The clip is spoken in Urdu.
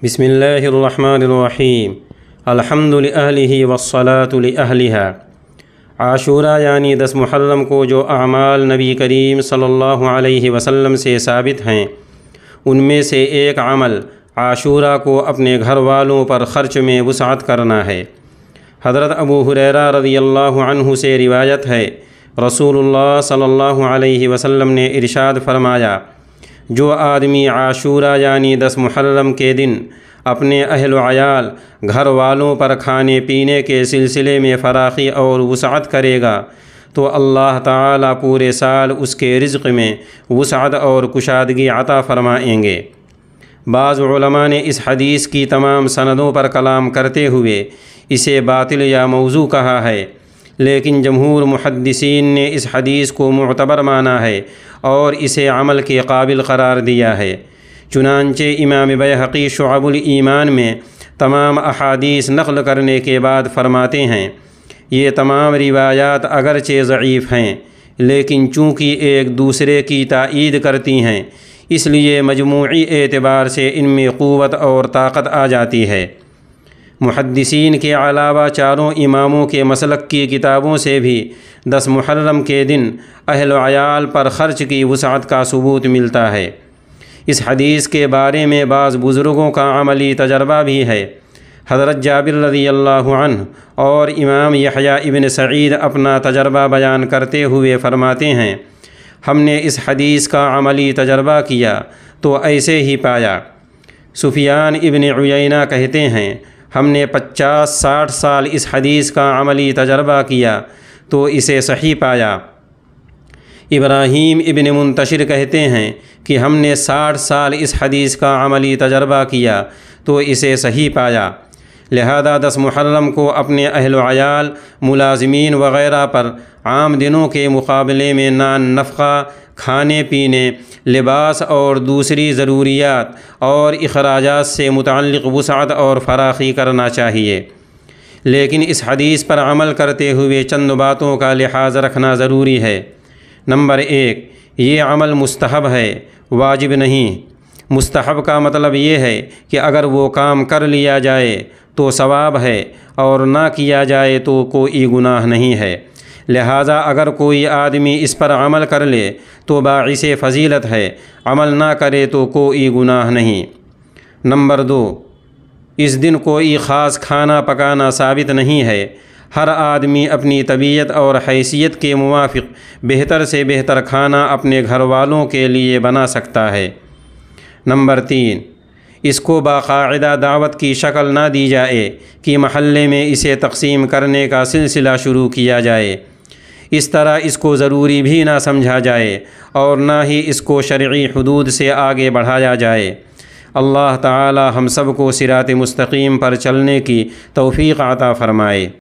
بسم اللہ الرحمن الرحیم الحمد للہ والصلاة لأہلها۔ عاشورہ یعنی 10 محرم کو جو اعمال نبی کریم صلی اللہ علیہ وسلم سے ثابت ہیں، ان میں سے ایک عمل عاشورہ کو اپنے گھر والوں پر خرچ میں وسعت کرنا ہے۔ حضرت ابو ہریرہ رضی اللہ عنہ سے روایت ہے، رسول اللہ صلی اللہ علیہ وسلم نے ارشاد فرمایا، جو آدمی عاشورہ یعنی 10 محرم کے دن اپنے اہل و عیال گھر والوں پر کھانے پینے کے سلسلے میں فراخی اور وسعت کرے گا تو اللہ تعالیٰ پورے سال اس کے رزق میں وسعت اور کشادگی عطا فرمائیں گے۔ بعض علماء نے اس حدیث کی تمام سندوں پر کلام کرتے ہوئے اسے باطل یا موضوع کہا ہے، لیکن جمہور محدثین نے اس حدیث کو معتبر مانا ہے اور اسے عمل کے قابل قرار دیا ہے۔ چنانچہ امام بیہقی شعب الایمان میں تمام احادیث نقل کرنے کے بعد فرماتے ہیں، یہ تمام روایات اگرچہ ضعیف ہیں لیکن چونکہ ایک دوسرے کی تائید کرتی ہیں، اس لیے مجموعی اعتبار سے ان میں قوت اور طاقت آ جاتی ہے۔ محدثین کے علاوہ چاروں اماموں کے مسلک کی کتابوں سے بھی 10 محرم کے دن اہل و عیال پر خرچ کی وسعت کا ثبوت ملتا ہے۔ اس حدیث کے بارے میں بعض بزرگوں کا عملی تجربہ بھی ہے۔ حضرت جابر رضی اللہ عنہ اور امام یحییٰ ابن سعید اپنا تجربہ بیان کرتے ہوئے فرماتے ہیں، ہم نے اس حدیث کا عملی تجربہ کیا تو ایسے ہی پایا۔ سفیان ابن عیینہ کہتے ہیں، ہم نے 50-60 سال اس حدیث کا عملی تجربہ کیا تو اسے صحیح پایا۔ ابراہیم ابن منتشر کہتے ہیں کہ ہم نے 60 سال اس حدیث کا عملی تجربہ کیا تو اسے صحیح پایا۔ لہذا 10 محرم کو اپنے اہل و عیال، ملازمین وغیرہ پر عام دنوں کے مقابلے میں نفقہ، کھانے پینے، لباس اور دوسری ضروریات اور اخراجات سے متعلق وسعت اور فراخی کرنا چاہیے، لیکن اس حدیث پر عمل کرتے ہوئے چند باتوں کا لحاظ رکھنا ضروری ہے۔ نمبر 1، یہ عمل مستحب ہے، واجب نہیں۔ مستحب کا مطلب یہ ہے کہ اگر وہ کام کر لیا جائے تو ثواب ہے اور نہ کیا جائے تو کوئی گناہ نہیں ہے، لہٰذا اگر کوئی آدمی اس پر عمل کر لے تو باعث فضیلت ہے، عمل نہ کرے تو کوئی گناہ نہیں۔ نمبر 2، اس دن کوئی خاص کھانا پکانا ثابت نہیں ہے، ہر آدمی اپنی طبیعت اور حیثیت کے موافق بہتر سے بہتر کھانا اپنے گھر والوں کے لیے بنا سکتا ہے۔ نمبر 3، اس کو باقاعدہ دعوت کی شکل نہ دی جائے کہ محلے میں اسے تقسیم کرنے کا سلسلہ شروع کیا جائے، اس طرح اس کو ضروری بھی نہ سمجھا جائے اور نہ ہی اس کو شرعی حدود سے آگے بڑھایا جائے۔ اللہ تعالی ہم سب کو صراط مستقیم پر چلنے کی توفیق عطا فرمائے۔